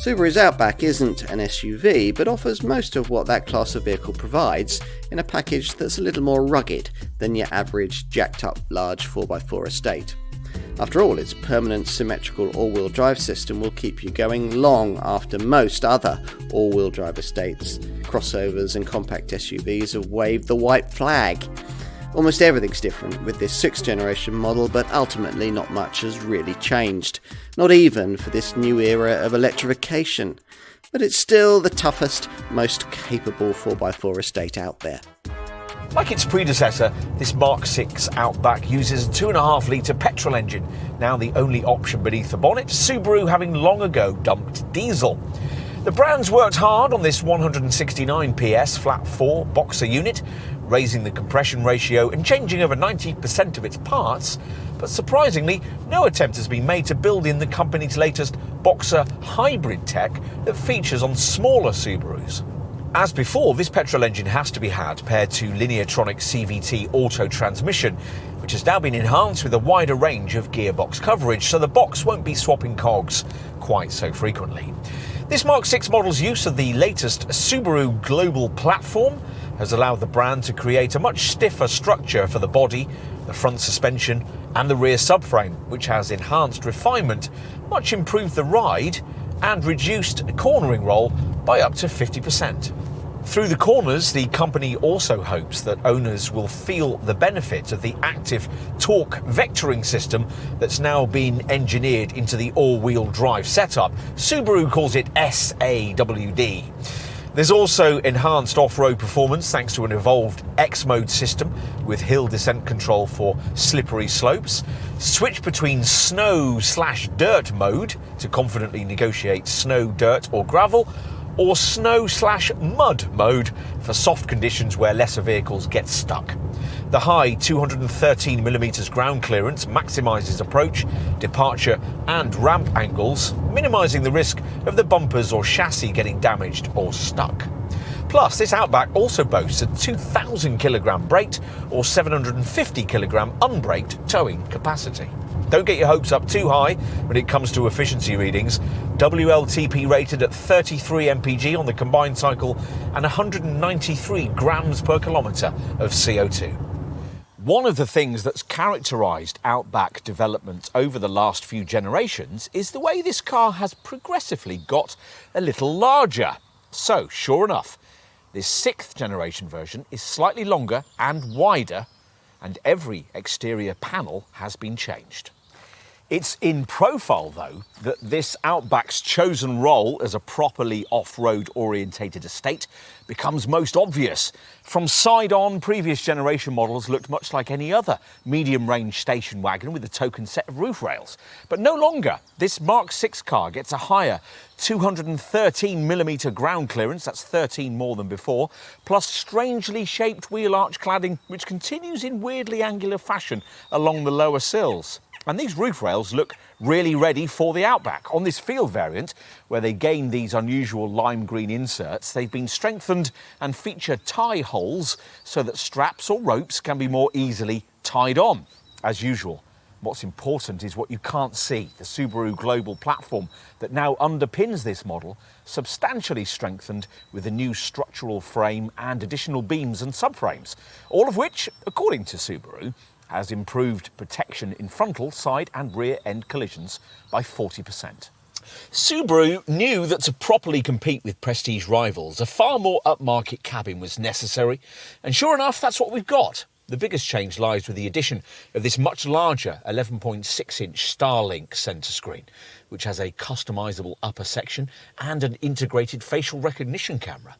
Subaru's Outback isn't an SUV, but offers most of what that class of vehicle provides in a package that's a little more rugged than your average jacked-up large 4x4 estate. After all, its permanent symmetrical all-wheel drive system will keep you going long after most other all-wheel drive estates, crossovers and compact SUVs have waved the white flag. Almost everything's different with this 6th generation model, but ultimately not much has really changed. Not even for this new era of electrification. But it's still the toughest, most capable 4x4 estate out there. Like its predecessor, this Mark VI Outback uses a 2.5-litre petrol engine, now the only option beneath the bonnet, Subaru having long ago dumped diesel. The brand's worked hard on this 169 PS flat 4 boxer unit, raising the compression ratio and changing over 90% of its parts, but surprisingly, no attempt has been made to build in the company's latest boxer hybrid tech that features on smaller Subarus. As before, this petrol engine has to be had paired to Lineartronic CVT auto transmission, which has now been enhanced with a wider range of gearbox coverage, so the box won't be swapping cogs quite so frequently. This Mark VI model's use of the latest Subaru global platform has allowed the brand to create a much stiffer structure for the body, the front suspension and the rear subframe, which has enhanced refinement, much improved the ride and reduced cornering roll by up to 50%. Through the corners, the company also hopes that owners will feel the benefit of the active torque vectoring system that's now been engineered into the all-wheel drive setup. Subaru calls it SAWD. There's also enhanced off-road performance thanks to an evolved X-mode system with hill descent control for slippery slopes, switch between snow/dirt mode to confidently negotiate snow, dirt or gravel, or snow/mud mode for soft conditions where lesser vehicles get stuck. The high 213mm ground clearance maximises approach, departure and ramp angles, minimising the risk of the bumpers or chassis getting damaged or stuck. Plus, this Outback also boasts a 2,000kg braked or 750kg unbraked towing capacity. Don't get your hopes up too high when it comes to efficiency readings. WLTP rated at 33 mpg on the combined cycle and 193 grams per kilometre of CO2. One of the things that's characterised Outback development over the last few generations is the way this car has progressively got a little larger. So, sure enough, this 6th generation version is slightly longer and wider, and every exterior panel has been changed. It's in profile, though, that this Outback's chosen role as a properly off-road orientated estate becomes most obvious. From side on, previous generation models looked much like any other medium-range station wagon with a token set of roof rails. But no longer. This Mark VI car gets a higher 213mm ground clearance, that's 13 more than before, plus strangely shaped wheel arch cladding, which continues in weirdly angular fashion along the lower sills. And these roof rails look really ready for the Outback. On this Field variant, where they gain these unusual lime green inserts, they've been strengthened and feature tie holes so that straps or ropes can be more easily tied on. As usual, what's important is what you can't see. The Subaru global platform that now underpins this model, substantially strengthened with a new structural frame and additional beams and subframes, all of which, according to Subaru, has improved protection in frontal, side and rear end collisions by 40%. Subaru knew that to properly compete with prestige rivals, a far more upmarket cabin was necessary, and sure enough, that's what we've got. The biggest change lies with the addition of this much larger 11.6-inch Starlink centre screen, which has a customisable upper section and an integrated facial recognition camera.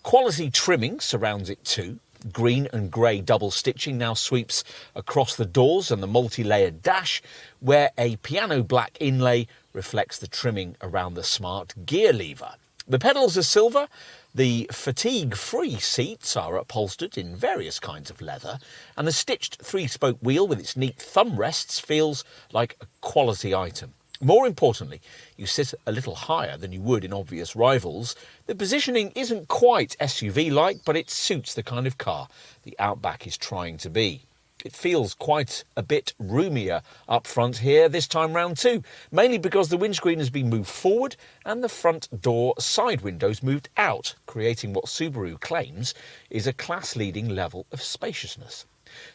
Quality trimming surrounds it too. Green and grey double stitching now sweeps across the doors and the multi-layered dash, where a piano black inlay reflects the trimming around the smart gear lever. The pedals are silver, the fatigue-free seats are upholstered in various kinds of leather, and the stitched three-spoke wheel with its neat thumb rests feels like a quality item. More importantly, you sit a little higher than you would in obvious rivals. The positioning isn't quite SUV-like, but it suits the kind of car the Outback is trying to be. It feels quite a bit roomier up front here this time round too, mainly because the windscreen has been moved forward and the front door side windows moved out, creating what Subaru claims is a class-leading level of spaciousness.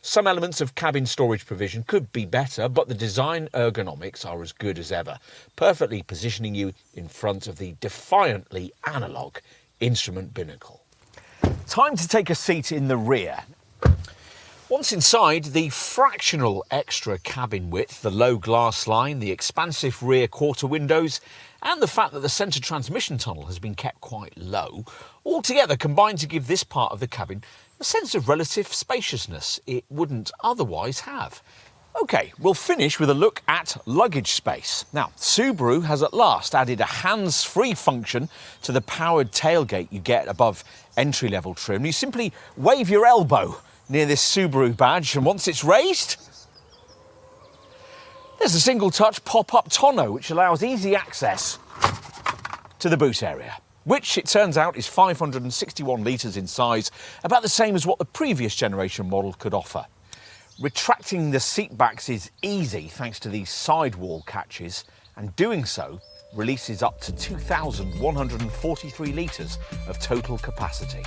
Some elements of cabin storage provision could be better, but the design ergonomics are as good as ever, perfectly positioning you in front of the defiantly analogue instrument binnacle. Time to take a seat in the rear. Once inside, the fractional extra cabin width, the low glass line, the expansive rear quarter windows, and the fact that the centre transmission tunnel has been kept quite low, all together combine to give this part of the cabin a sense of relative spaciousness it wouldn't otherwise have. OK, we'll finish with a look at luggage space. Now, Subaru has at last added a hands-free function to the powered tailgate you get above entry-level trim. You simply wave your elbow near this Subaru badge, and once it's raised, there's a single-touch pop-up tonneau which allows easy access to the boot area, which it turns out is 561 litres in size, about the same as what the previous generation model could offer. Retracting the seat backs is easy thanks to these sidewall catches, and doing so releases up to 2,143 litres of total capacity.